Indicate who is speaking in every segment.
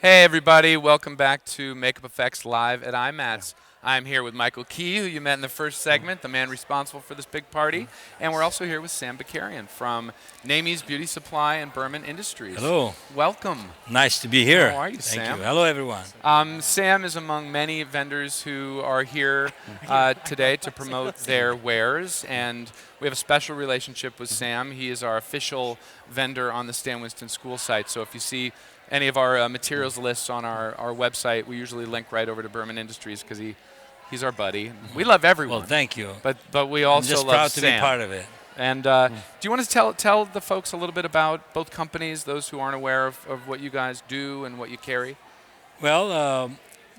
Speaker 1: Hey everybody, welcome back to Makeup Effects Live at IMATS. I'm here with Michael Key, who you met in the first segment, the man responsible for this big party. And we're also here with Sam Bekerian from Naimie's Beauty Supply and Burman Industries.
Speaker 2: Hello.
Speaker 1: Welcome.
Speaker 2: Nice to be here.
Speaker 1: How are you,
Speaker 2: Thank
Speaker 1: Sam?
Speaker 2: you. Hello, everyone.
Speaker 1: Sam is among many vendors who are here today to promote their wares, and we have a special relationship with Sam. He is our official vendor on the Stan Winston School site, so if you see any of our materials lists on our website, we usually link right over to Burman Industries because he's our buddy. We love everyone.
Speaker 2: Well, thank you.
Speaker 1: But we also
Speaker 2: I'm just
Speaker 1: love
Speaker 2: proud
Speaker 1: Sam.
Speaker 2: to be part of it.
Speaker 1: And do you want to tell the folks a little bit about both companies, those who aren't aware of what you guys do and what you carry?
Speaker 2: Well,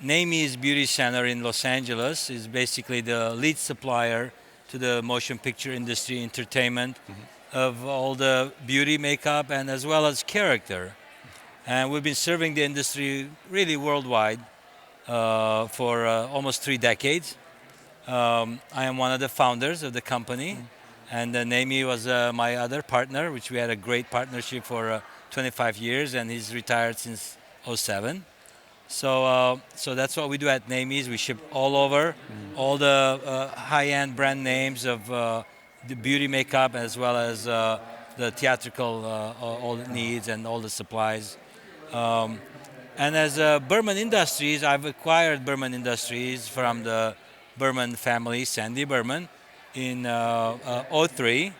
Speaker 2: Naimie's Beauty Center in Los Angeles is basically the lead supplier to the motion picture industry, entertainment, of all the beauty, makeup, and as well as character. And we've been serving the industry really worldwide for almost 3 decades. I am one of the founders of the company, and Naimie was my other partner, which we had a great partnership for 25 years, and he's retired since '07. So that's what we do at Naimie's. We ship all over, all the high-end brand names of the beauty makeup, as well as the theatrical all the needs and all the supplies. And as Burman Industries, I've acquired Burman Industries from the Burman family, Sandy Burman, in '03,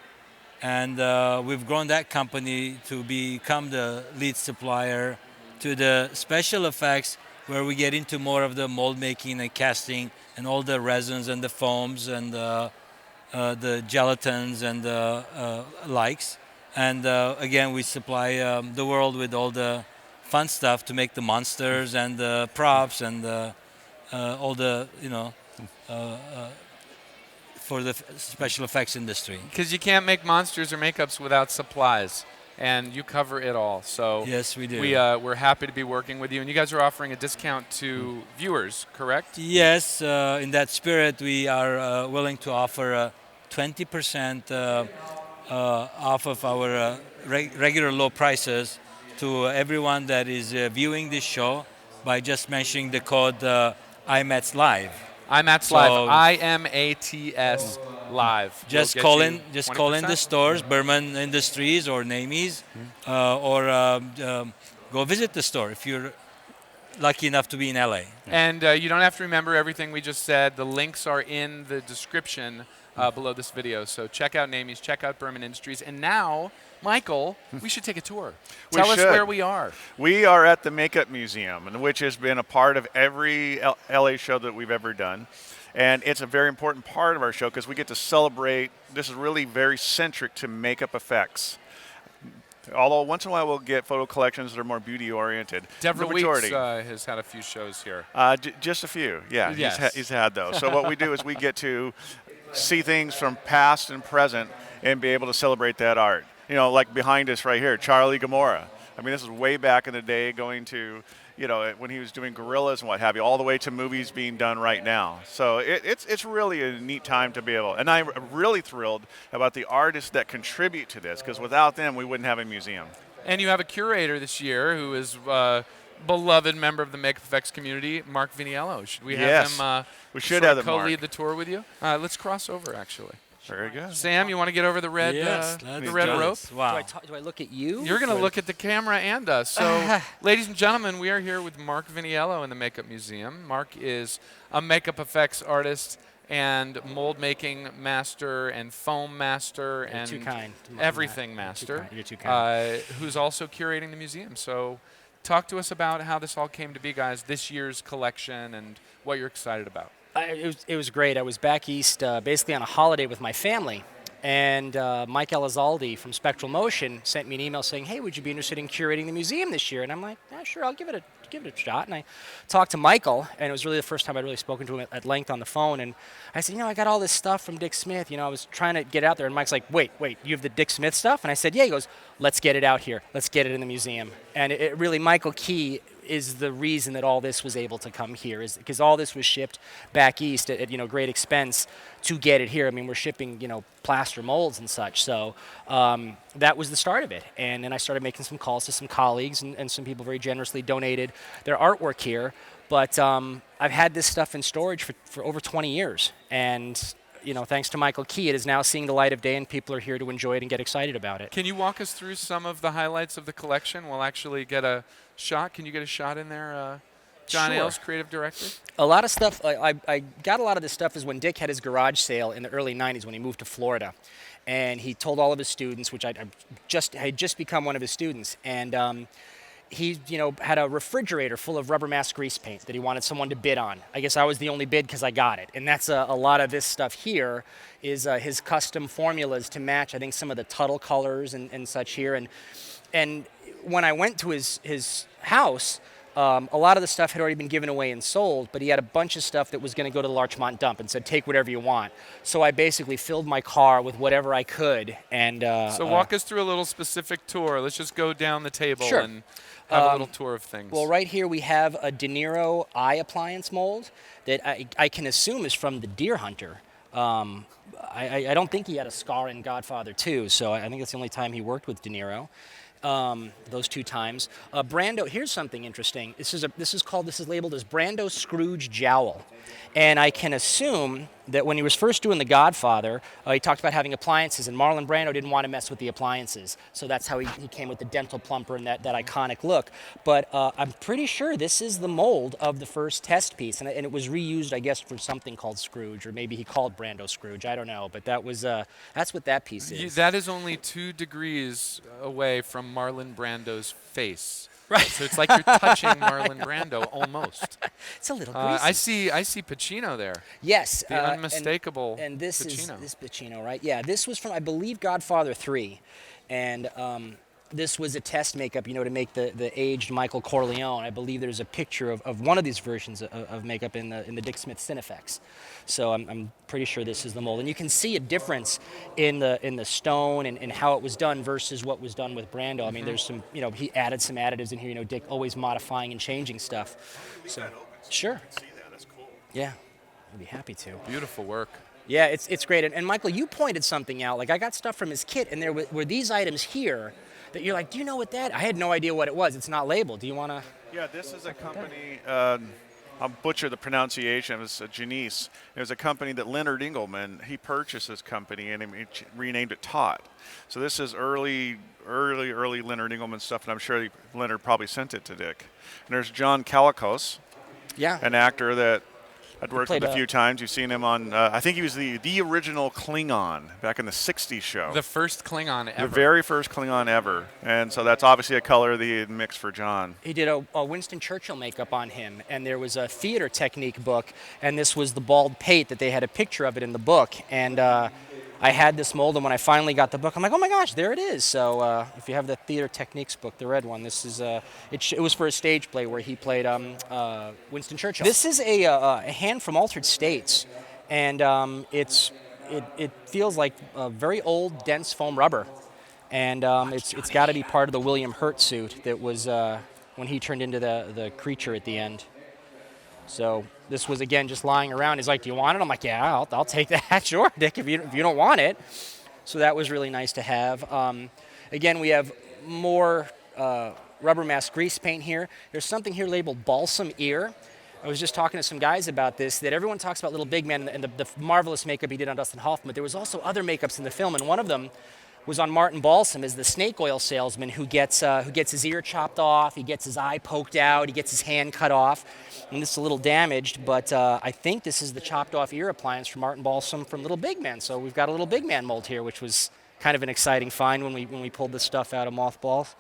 Speaker 2: and we've grown that company to become the lead supplier to the special effects, where we get into more of the mold making and casting and all the resins and the foams and the gelatins and the likes. And again, we supply the world with all the fun stuff to make the monsters and the props and all the, for the special effects industry.
Speaker 1: Because you can't make monsters or makeups without supplies, and you cover it all. So
Speaker 2: yes, we do.
Speaker 1: We're happy to be working with you, and you guys are offering a discount to viewers, correct?
Speaker 2: Yes, in that spirit, we are willing to offer 20% off of our regular low prices to everyone that is viewing this show by just mentioning the code IMATS Live.
Speaker 1: IMATS Live, IMATS Live.
Speaker 2: Just call in the stores, Burman Industries or Naimie's, or go visit the store if you're lucky enough to be in LA.
Speaker 1: And you don't have to remember everything we just said. The links are in the description below this video. So check out Naimie's, check out Burman Industries. And now, Michael, we should take a tour. Tell us where we are.
Speaker 3: We are at the Makeup Museum, which has been a part of every LA show that we've ever done. And it's a very important part of our show because we get to celebrate. This is really very centric to makeup effects. Although once in a while we'll get photo collections that are more beauty-oriented.
Speaker 1: Deborah Weeks has had a few shows here.
Speaker 3: Just a few, yeah.
Speaker 1: Yes.
Speaker 3: He's had those. So what we do is we get to see things from past and present and be able to celebrate that art. You know, like behind us right here, Charlie Gamora. I mean, this is way back in the day, going to, when he was doing Gorillas and what have you, all the way to movies being done right now. So it's really a neat time to be able, and I'm really thrilled about the artists that contribute to this, because without them, we wouldn't have a museum.
Speaker 1: And you have a curator this year who is beloved member of the Makeup Effects community, Mark Viniello. Should we have him
Speaker 3: we should have him
Speaker 1: co-lead the tour with you? Let's cross over, actually.
Speaker 3: Very good.
Speaker 1: Sam, you want to get over the red, the red rope?
Speaker 2: Wow.
Speaker 4: Do I look at you?
Speaker 1: You're going to look at the camera and us. So, ladies and gentlemen, we are here with Mark Viniello in the Makeup Museum. Mark is a makeup effects artist and mold making master and foam master and
Speaker 4: too kind.
Speaker 1: everything master.
Speaker 4: You're too kind.
Speaker 1: Who's also curating the museum. So, talk to us about how this all came to be, guys, this year's collection and what you're excited about.
Speaker 4: It was great. I was back east basically on a holiday with my family, and Mike Elizalde from Spectral Motion sent me an email saying, hey, would you be interested in curating the museum this year? And I'm like, yeah, sure, I'll give it a shot. And I talked to Michael, and it was really the first time I'd really spoken to him at length on the phone. And I said, I got all this stuff from Dick Smith. I was trying to get out there. And Mike's like, wait, you have the Dick Smith stuff? And I said, yeah. He goes, let's get it out here. Let's get it in the museum. And it really, Michael Key is the reason that all this was able to come here, is because all this was shipped back east at great expense to get it here. I mean, we're shipping plaster molds and such, so that was the start of it. And then I started making some calls to some colleagues, and some people very generously donated their artwork here. But I've had this stuff in storage for over 20 years, and thanks to Michael Key, it is now seeing the light of day, and people are here to enjoy it and get excited about it.
Speaker 1: Can you walk us through some of the highlights of the collection? We'll actually get a shot. Can you get a shot in there, John
Speaker 4: Sure.
Speaker 1: Ailes, creative director?
Speaker 4: A lot of stuff, I got a lot of this stuff is when Dick had his garage sale in the early 90s when he moved to Florida. And he told all of his students, which I had just become one of his students, and he had a refrigerator full of rubber mask grease paint that he wanted someone to bid on. I guess I was the only bid because I got it. And that's a lot of this stuff here is his custom formulas to match, I think, some of the Tuttle colors and such here. And when I went to his house, a lot of the stuff had already been given away and sold, but he had a bunch of stuff that was going to go to the Larchmont dump and said, take whatever you want. So I basically filled my car with whatever I could. And
Speaker 1: so walk us through a little specific tour. Let's just go down the table
Speaker 4: Sure.
Speaker 1: and have a little tour of things.
Speaker 4: Well, right here we have a De Niro eye appliance mold that I can assume is from the Deer Hunter. I don't think he had a scar in Godfather 2, so I think that's the only time he worked with De Niro. Those 2 times. Brando, here's something interesting. This is labeled as Brando Scrooge Jowl. And I can assume that when he was first doing The Godfather, he talked about having appliances, and Marlon Brando didn't want to mess with the appliances. So that's how he came with the dental plumper and that iconic look. But I'm pretty sure this is the mold of the first test piece, and it was reused, I guess, for something called Scrooge, or maybe he called Brando Scrooge. I don't know, but that's what that piece is.
Speaker 1: That is only 2 degrees away from Marlon Brando's face.
Speaker 4: Right.
Speaker 1: So it's like you're touching Marlon Brando almost.
Speaker 4: It's a little greasy.
Speaker 1: I see Pacino there.
Speaker 4: Yes.
Speaker 1: The unmistakable
Speaker 4: and this
Speaker 1: Pacino.
Speaker 4: is Pacino, right? Yeah, this was from, I believe, Godfather 3. And this was a test makeup, to make the aged Michael Corleone. I believe there's a picture of one of these versions of makeup in the Dick Smith Cinefex. So I'm pretty sure this is the mold. And you can see a difference in the stone and how it was done versus what was done with Brando. I mean, there's some, he added some additives in here, Dick always modifying and changing stuff. So, sure.
Speaker 3: See that? That's cool.
Speaker 4: Yeah, I'd be happy to.
Speaker 1: Beautiful work.
Speaker 4: Yeah, it's great. And Michael, you pointed something out. Like, I got stuff from his kit, and there were these items here that you're like, do you know what that? I had no idea what it was. It's not labeled. Do you want to?
Speaker 3: Yeah, this is a company. I'll butcher the pronunciation. It's Janice. It was a company that Leonard Engelman, he purchased this company and he renamed it Tot. So this is early Leonard Engelman stuff, and I'm sure Leonard probably sent it to Dick. And there's John Calicos,
Speaker 4: Yeah.
Speaker 3: an actor that I'd worked with
Speaker 4: played
Speaker 3: a few times. You've seen him on, I think he was the original Klingon back in the 60s show.
Speaker 1: The first Klingon ever.
Speaker 3: The very first Klingon ever. And so that's obviously a color that he had mixed for John.
Speaker 4: He did a Winston Churchill makeup on him, and there was a theater technique book, and this was the bald pate that they had a picture of it in the book. And I had this mold, and when I finally got the book, I'm like, oh my gosh, there it is. So if you have the theater techniques book, the red one, this is it was for a stage play where he played Winston Churchill. This is a hand from Altered States, and it feels like a very old, dense foam rubber, and it's got to be part of the William Hurt suit that was when he turned into the creature at the end. So this was, again, just lying around. He's like, do you want it? I'm like, yeah, I'll take that. Sure, Dick, if you don't want it. So that was really nice to have. Again, we have more rubber mask grease paint here. There's something here labeled Balsam Ear. I was just talking to some guys about this, that everyone talks about Little Big Man and the marvelous makeup he did on Dustin Hoffman, but there was also other makeups in the film, and one of them was on Martin Balsam as the snake oil salesman who gets his ear chopped off, he gets his eye poked out, he gets his hand cut off, and this is a little damaged, but I think this is the chopped off ear appliance from Martin Balsam from Little Big Man. So we've got a Little Big Man mold here, which was kind of an exciting find when we pulled this stuff out of mothballs.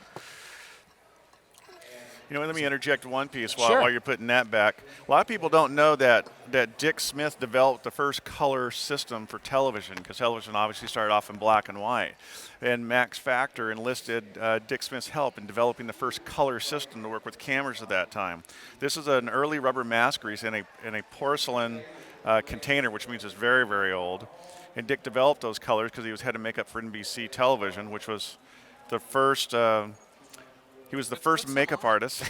Speaker 3: Let me interject one piece
Speaker 4: Sure.
Speaker 3: while you're putting that back. A lot of people don't know that Dick Smith developed the first color system for television, because television obviously started off in black and white. And Max Factor enlisted Dick Smith's help in developing the first color system to work with cameras at that time. This is an early rubber mask grease in a porcelain container, which means it's very, very old. And Dick developed those colors because he was head of makeup for NBC television, which was the first He was the first makeup artist.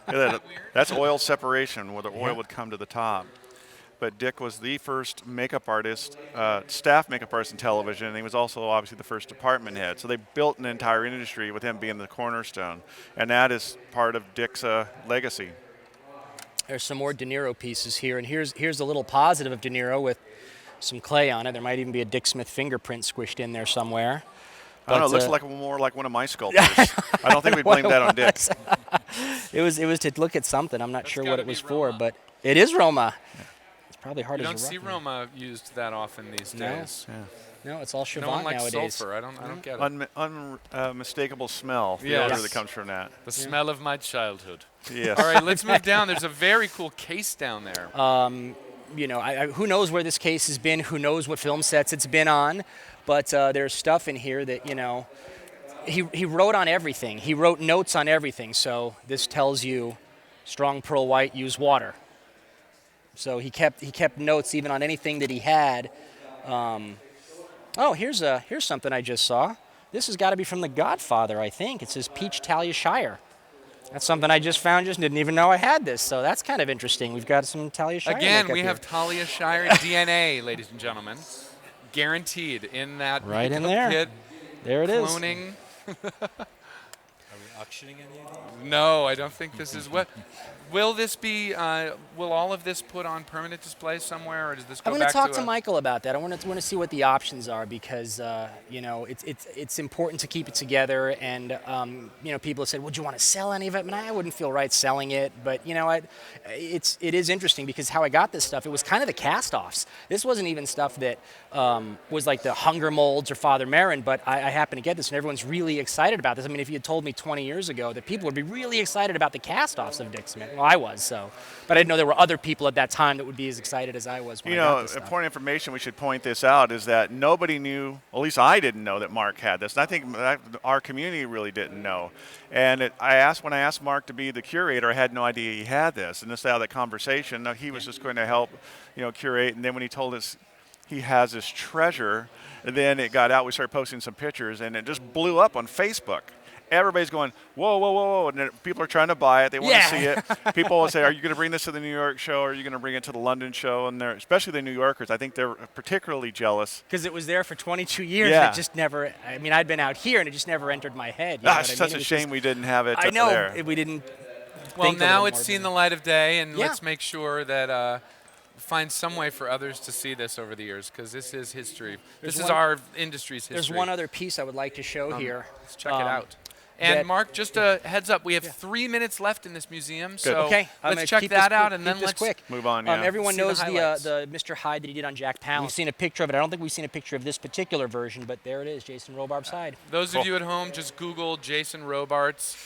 Speaker 3: That's oil separation, where the oil would come to the top. But Dick was the first makeup artist, staff makeup artist in television, and he was also obviously the first department head. So they built an entire industry with him being the cornerstone, and that is part of Dick's legacy.
Speaker 4: There's some more De Niro pieces here, and here's a little positive of De Niro with some clay on it. There might even be a Dick Smith fingerprint squished in there somewhere.
Speaker 3: I don't know. It looks like more like one of my sculptures. I don't think we blame that on Dick.
Speaker 4: It was to look at something. I'm not sure what it was for, but it is Roma.
Speaker 3: Yeah.
Speaker 4: It's probably hard
Speaker 1: You
Speaker 4: as a
Speaker 1: don't see Roma used that often these days.
Speaker 4: No, it's all Chavant
Speaker 1: No one likes
Speaker 4: nowadays.
Speaker 1: sulfur. I don't get it.
Speaker 3: Unmistakable smell. The
Speaker 1: Yes.
Speaker 3: odor that comes from that.
Speaker 1: The smell of my childhood.
Speaker 3: Yes.
Speaker 1: All right, let's move down. There's a very cool case down there.
Speaker 4: You know, who knows where this case has been? Who knows what film sets it's been on? But there's stuff in here that, you know, he wrote on everything. He wrote notes on everything. So this tells you strong pearl white, use water. So he kept notes even on anything that he had. Oh, here's something I just saw. This has got to be from The Godfather, I think. It says Peach Talia Shire. That's something I just found. Just didn't even know I had this. So that's kind of interesting. We've got some Talia Shire.
Speaker 1: Again, we
Speaker 4: here.
Speaker 1: have Talia Shire DNA, ladies and gentlemen. Guaranteed in that
Speaker 4: right in
Speaker 1: makeup
Speaker 4: there.
Speaker 1: kit.
Speaker 4: There it is.
Speaker 1: Cloning.
Speaker 2: Are we auctioning any of these?
Speaker 1: No, I don't think this is what. Will this be? Will all of this put on permanent display somewhere, or does this go
Speaker 4: I'm
Speaker 1: back
Speaker 4: going to talk
Speaker 1: to
Speaker 4: to Michael about that. I want to see what the options are because you know it's important to keep it together. And you know, people have said, "Would you want to sell any of it?" And I wouldn't feel right selling it. But you know, it is interesting because how I got this stuff, it was kind of the cast-offs. This wasn't even stuff that was like the Hunger molds or Father Marin. But I happen to get this, and everyone's really excited about this. I mean, if you had told me 20 years ago that people would be really excited about the cast-offs of Dick Smith. Well, I was, so. But I didn't know there were other people at that time that would be as excited as I was when I got this stuff.
Speaker 3: Important information, we should point this out, is that nobody knew, at least I didn't know that Mark had this. And I think our community really didn't know. And when I asked Mark to be the curator, I had no idea he had this. And just out of that conversation, he was just going to help, curate. And then when he told us he has this treasure, and then it got out, we started posting some pictures, and it just blew up on Facebook. Everybody's going, whoa, whoa, whoa, whoa. And then people are trying to buy it. They want to see it. People will say, are you going to bring this to the New York show? Or are you going to bring it to the London show? And especially the New Yorkers, I think they're particularly jealous.
Speaker 4: Because it was there for 22 years.
Speaker 3: Yeah.
Speaker 4: And it just never, I mean, I'd been out here and it just never entered my head. You know
Speaker 3: It's
Speaker 4: what I mean?
Speaker 3: such a shame we didn't have it
Speaker 4: I know.
Speaker 3: there.
Speaker 4: We didn't
Speaker 1: Well,
Speaker 4: think a
Speaker 1: now
Speaker 4: little
Speaker 1: it's
Speaker 4: more
Speaker 1: seen
Speaker 4: about
Speaker 1: the light of day, and
Speaker 4: Yeah.
Speaker 1: let's make sure that find some way for others to see this over the years, because this is history. This is our industry's history.
Speaker 4: There's one other piece I would like to show here.
Speaker 1: Let's check it out. And Mark, just a heads up, we have 3 minutes left in this museum, so
Speaker 4: Okay, I'm
Speaker 1: let's
Speaker 4: gonna
Speaker 1: check that out, and then
Speaker 4: keep this
Speaker 1: let's
Speaker 4: quick.
Speaker 3: Move on,
Speaker 4: Everyone
Speaker 1: See the
Speaker 4: knows
Speaker 1: highlights.
Speaker 4: the Mr. Hyde that he did on Jack Palance. We've seen a picture of it. I don't think we've seen a picture of this particular version, but there it is, Jason Robards' Hyde.
Speaker 1: Those of you at home, just Google Jason Robards,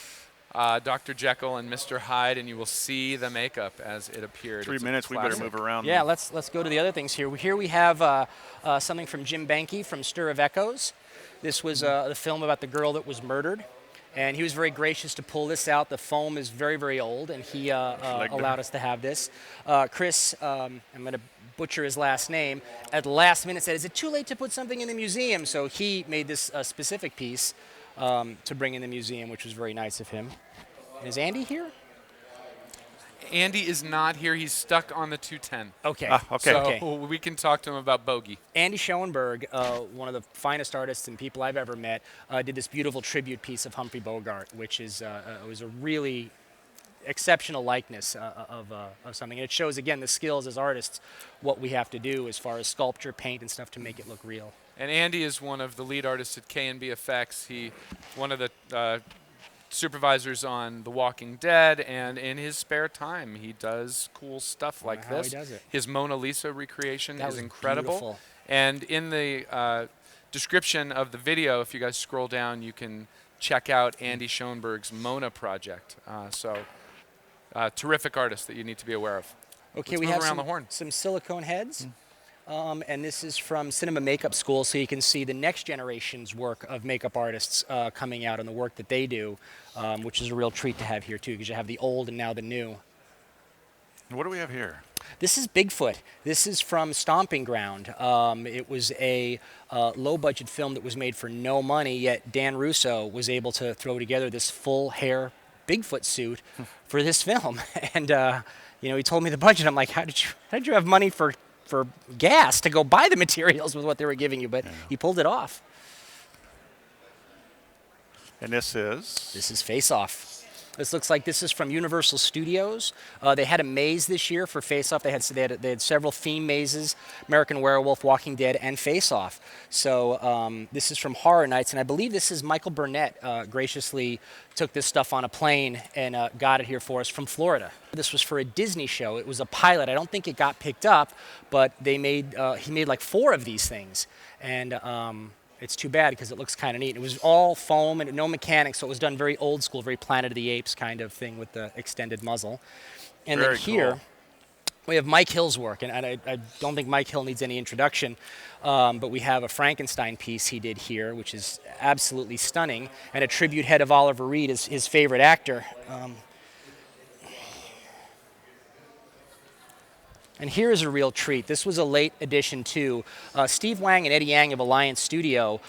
Speaker 1: Dr. Jekyll, and Mr. Hyde, and you will see the makeup as it appeared.
Speaker 3: 3
Speaker 1: It's a
Speaker 3: minutes, we better
Speaker 1: classic.
Speaker 3: move around.
Speaker 4: Yeah, let's go to the other things here. Here we have something from Jim Beinke from Stir of Echoes. This was the film about the girl that was murdered. And he was very gracious to pull this out. The foam is very, very old, and he allowed us to have this. Chris, I'm going to butcher his last name, at the last minute said, is it too late to put something in the museum? So he made this specific piece to bring in the museum, which was very nice of him. Is Andy here?
Speaker 1: Andy is not here. He's stuck on the 210.
Speaker 4: Okay.
Speaker 3: Okay.
Speaker 1: So
Speaker 4: Okay.
Speaker 1: we can talk to him about Bogey.
Speaker 4: Andy Schoenberg, one of the finest artists and people I've ever met, did this beautiful tribute piece of Humphrey Bogart, which is was a really exceptional likeness of something. And it shows, again, the skills as artists, what we have to do as far as sculpture, paint, and stuff to make it look real.
Speaker 1: And Andy is one of the lead artists at K&B Effects. He, one of the supervisors on The Walking Dead, and in his spare time, he does cool stuff like
Speaker 4: how he
Speaker 1: this.
Speaker 4: does it.
Speaker 1: His Mona Lisa recreation
Speaker 4: That
Speaker 1: is
Speaker 4: was
Speaker 1: incredible.
Speaker 4: beautiful.
Speaker 1: And in the description of the video, if you guys scroll down, you can check out Andy Schoenberg's Mona project. Terrific artist that you need to be aware of.
Speaker 4: Okay,
Speaker 1: Let's
Speaker 4: we
Speaker 1: move
Speaker 4: have
Speaker 1: around the horn.
Speaker 4: some silicone heads. And this is from Cinema Makeup School, so you can see the next generation's work of makeup artists coming out and the work that they do, which is a real treat to have here, too, because you have the old and now the new.
Speaker 3: What do we have here?
Speaker 4: This is Bigfoot. This is from Stomping Ground. It was a low-budget film that was made for no money, yet Dan Russo was able to throw together this full-hair Bigfoot suit for this film. And you know, he told me the budget. I'm like, how did you have money for gas to go buy the materials with what they were giving you? But he pulled it off.
Speaker 3: And this is?
Speaker 4: This is Face Off. This looks like this is from Universal Studios. They had a maze this year for Face Off. They had several theme mazes: American Werewolf, Walking Dead, and Face Off. So this is from Horror Nights, and I believe this is Michael Burnett graciously took this stuff on a plane and got it here for us from Florida. This was for a Disney show. It was a pilot. I don't think it got picked up, but they made he made like 4 of these things, and it's too bad because it looks kind of neat. It was all foam and no mechanics, so it was done very old school, very Planet of the Apes kind of thing with the extended muzzle. And
Speaker 3: Very
Speaker 4: then here,
Speaker 3: cool.
Speaker 4: we have Mike Hill's work, and I don't think Mike Hill needs any introduction, but we have a Frankenstein piece he did here, which is absolutely stunning, and a tribute head of Oliver Reed, his favorite actor. And here is a real treat. This was a late addition too. Steve Wang and Eddie Yang of Alliance Studio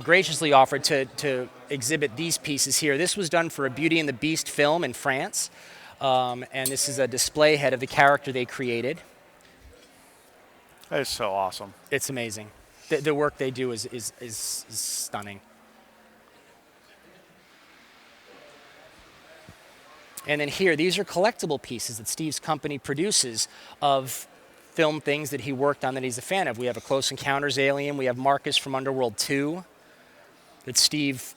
Speaker 4: graciously offered to exhibit these pieces here. This was done for a Beauty and the Beast film in France. And this is a display head of the character they created.
Speaker 3: That is so awesome.
Speaker 4: It's amazing. The work they do is stunning. And then here, these are collectible pieces that Steve's company produces of film things that he worked on that he's a fan of. We have a Close Encounters alien. We have Marcus from Underworld 2 that Steve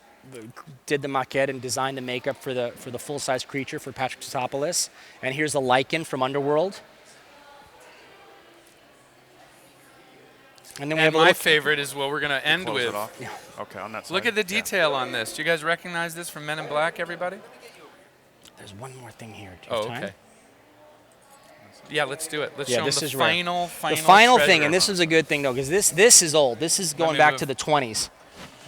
Speaker 4: did the maquette and designed the makeup for the full-size creature for Patrick Tatopoulos. And here's a Lycan from Underworld. And then we have
Speaker 1: my favorite is what we're going to end
Speaker 3: Close
Speaker 1: with.
Speaker 3: it off? Yeah. Okay, on that side.
Speaker 1: Look at the detail on this. Do you guys recognize this from Men in Black, everybody?
Speaker 4: There's one more thing here. Do you
Speaker 1: Oh,
Speaker 4: have time?
Speaker 1: okay. Yeah, let's do it. Let's
Speaker 4: Yeah,
Speaker 1: show
Speaker 4: this
Speaker 1: them
Speaker 4: is
Speaker 1: the
Speaker 4: rare.
Speaker 1: final
Speaker 4: The final thing,
Speaker 1: treasure.
Speaker 4: and this is a good thing though, because this is old. This is going
Speaker 1: me
Speaker 4: back
Speaker 1: move.
Speaker 4: to the 20s.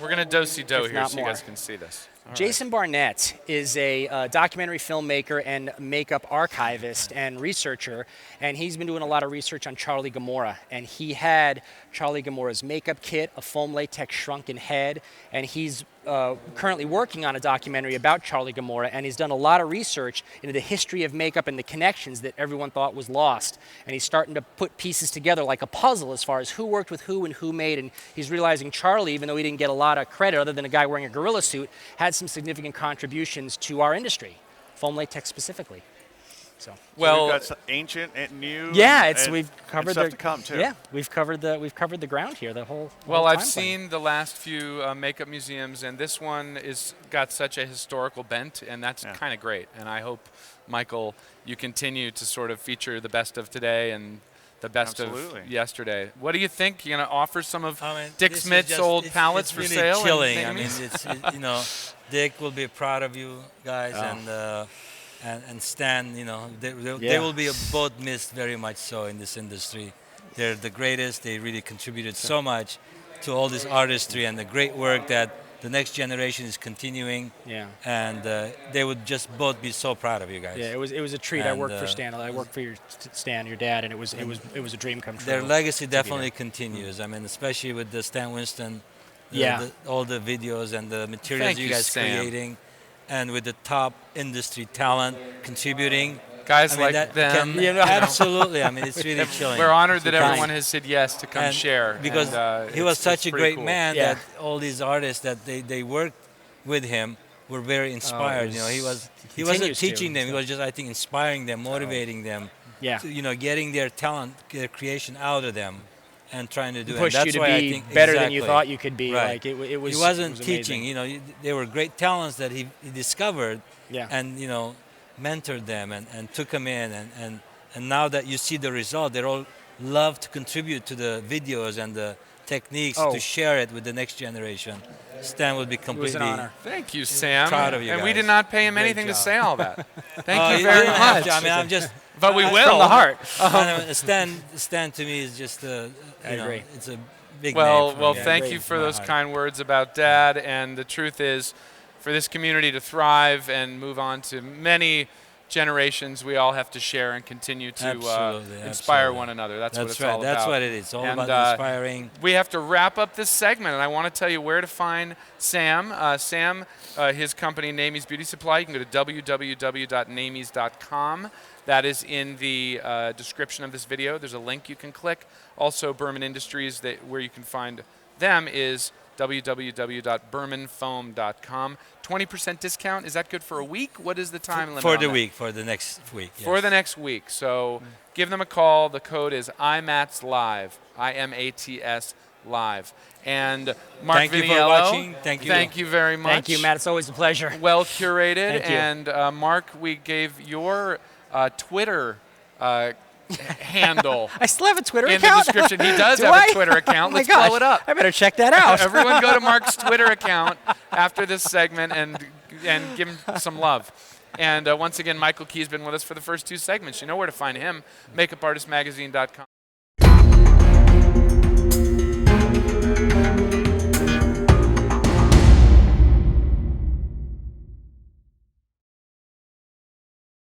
Speaker 1: We're going to do-si-do
Speaker 4: If
Speaker 1: here
Speaker 4: not
Speaker 1: so you guys
Speaker 4: more.
Speaker 1: can see this. All right.
Speaker 4: Jason Barnett is a documentary filmmaker and makeup archivist and researcher, and he's been doing a lot of research on Charlie Gomorrah. And he had Charlie Gomorrah's makeup kit, a foam latex shrunken head, and he's currently working on a documentary about Charlie Gomorrah, and he's done a lot of research into the history of makeup and the connections that everyone thought was lost. And he's starting to put pieces together like a puzzle as far as who worked with who and who made, and he's realizing Charlie, even though he didn't get a lot of credit other than a guy wearing a gorilla suit, had some significant contributions to our industry, foam latex specifically. So
Speaker 1: Well,
Speaker 3: we've got some ancient and new.
Speaker 4: yeah,
Speaker 3: and
Speaker 4: we've covered
Speaker 3: stuff
Speaker 4: the
Speaker 3: to come too.
Speaker 4: Yeah, we've covered the ground here. The whole.
Speaker 1: well,
Speaker 4: whole
Speaker 1: I've
Speaker 4: time frame.
Speaker 1: seen the last few makeup museums, and this one is got such a historical bent, and that's
Speaker 3: Yeah.
Speaker 1: kind of great. And I hope, Michael, you continue to sort of feature the best of today and the best
Speaker 3: Absolutely.
Speaker 1: of yesterday. What do you think? You're going to offer some of
Speaker 2: I mean,
Speaker 1: Dick
Speaker 2: this is
Speaker 1: Smith's
Speaker 2: just-
Speaker 1: old
Speaker 2: it's-
Speaker 1: palettes
Speaker 2: it's
Speaker 1: for
Speaker 2: really
Speaker 1: sale? and
Speaker 2: Chilling. I mean,
Speaker 1: Naimie's?
Speaker 2: you know, Dick will be proud of you guys, and Stan. You know, they
Speaker 4: Yeah.
Speaker 2: will be both missed very much so in this industry. They're the greatest. They really contributed so much to all this artistry and the great work that the next generation is continuing.
Speaker 4: Yeah.
Speaker 2: And they would just both be so proud of you guys.
Speaker 4: Yeah, it was a treat. I
Speaker 2: And,
Speaker 4: worked for Stan. I worked for Stan, your dad, and it was a dream come true.
Speaker 2: Their legacy
Speaker 4: to be there.
Speaker 2: definitely continues. I mean, especially with the Stan Winston,
Speaker 4: Yeah.
Speaker 2: all the videos and the materials
Speaker 1: Thank
Speaker 2: you
Speaker 1: you,
Speaker 2: guys
Speaker 1: Sam.
Speaker 2: creating, and with the top industry talent contributing.
Speaker 1: Guys
Speaker 2: I mean,
Speaker 1: like
Speaker 2: that
Speaker 1: them.
Speaker 2: can- absolutely. I mean, it's really chilling.
Speaker 1: We're honored that
Speaker 4: kind.
Speaker 1: everyone has said yes to come
Speaker 2: And
Speaker 1: share.
Speaker 2: because
Speaker 1: and,
Speaker 2: he was
Speaker 1: it's
Speaker 2: such a
Speaker 1: pretty
Speaker 2: great
Speaker 1: cool.
Speaker 2: man
Speaker 4: Yeah.
Speaker 2: that all these artists that they worked with him were very inspired.
Speaker 4: was-
Speaker 2: you know, he wasn't
Speaker 4: continues to,
Speaker 2: teaching them. He
Speaker 4: so.
Speaker 2: was just, I think, inspiring them, motivating them.
Speaker 4: Yeah.
Speaker 2: To, you know, getting their talent, their creation out of them, and trying to do it.
Speaker 4: Pushed
Speaker 2: And
Speaker 4: you
Speaker 2: that's
Speaker 4: to
Speaker 2: why I
Speaker 4: be
Speaker 2: think
Speaker 4: better than you
Speaker 2: exactly.
Speaker 4: thought you could be.
Speaker 2: Right.
Speaker 4: Like it was.
Speaker 2: He wasn't
Speaker 4: it was
Speaker 2: teaching.
Speaker 4: amazing.
Speaker 2: You know, they were great talents that he discovered,
Speaker 4: Yeah.
Speaker 2: and you know, mentored them and took them in, and now that you see the result, they're all love to contribute to the videos and the techniques
Speaker 4: Oh.
Speaker 2: to share it with the next generation. Stan would be
Speaker 4: It was
Speaker 2: completely.
Speaker 4: an honor.
Speaker 1: Thank you, Sam.
Speaker 2: Proud of you
Speaker 1: and we
Speaker 2: guys.
Speaker 1: did not pay him
Speaker 2: Great
Speaker 1: anything to
Speaker 2: job.
Speaker 1: say all that. Thank
Speaker 2: Oh,
Speaker 1: you
Speaker 2: you
Speaker 1: very
Speaker 2: didn't have
Speaker 1: much.
Speaker 2: to. I mean, I'm just.
Speaker 1: But we
Speaker 2: From
Speaker 1: will.
Speaker 4: From the heart.
Speaker 2: Stan to me is just a.
Speaker 4: I
Speaker 2: You know,
Speaker 4: agree.
Speaker 2: it's a big
Speaker 1: Well,
Speaker 2: name for
Speaker 1: well,
Speaker 2: me.
Speaker 1: thank
Speaker 4: great.
Speaker 1: you for
Speaker 2: My
Speaker 1: those
Speaker 2: heart.
Speaker 1: kind words about Dad. And the truth is, for this community to thrive and move on to many generations, we all have to share and continue to
Speaker 2: Absolutely,
Speaker 1: inspire
Speaker 2: absolutely.
Speaker 1: one another. That's what it's
Speaker 2: right.
Speaker 1: all
Speaker 2: That's
Speaker 1: about.
Speaker 2: what it is. It's all
Speaker 1: And,
Speaker 2: about inspiring.
Speaker 1: We have to wrap up this segment, and I want to tell you where to find Sam. Sam, his company, Naimie's Beauty Supply. You can go to www.naimies.com. That is in the description of this video. There's a link you can click. Also, Burman Industries, where you can find them is www.burmanfoam.com. 20% discount. Is that good for a week? What is the time limit
Speaker 2: For
Speaker 1: on
Speaker 2: the
Speaker 1: that?
Speaker 2: week, for the next week. Yes.
Speaker 1: For the next week. So give them a call. The code is IMATS Live. IMATS Live. And Mark
Speaker 2: Thank you for
Speaker 1: Viniello,
Speaker 2: watching. Thank you.
Speaker 1: Thank you very much.
Speaker 4: Thank you, Matt. It's always a pleasure.
Speaker 1: Well curated.
Speaker 4: Thank you.
Speaker 1: And Mark, we gave your Twitter handle
Speaker 4: I still have a Twitter
Speaker 1: in
Speaker 4: account.
Speaker 1: the description. He does
Speaker 4: Do
Speaker 1: have
Speaker 4: I?
Speaker 1: a Twitter account.
Speaker 4: Oh my
Speaker 1: Let's
Speaker 4: gosh.
Speaker 1: blow it up.
Speaker 4: I better check that out.
Speaker 1: Everyone go to Mark's Twitter account after this segment and give him some love. And once again, Michael Key's been with us for the first two segments. You know where to find him, makeupartistmagazine.com.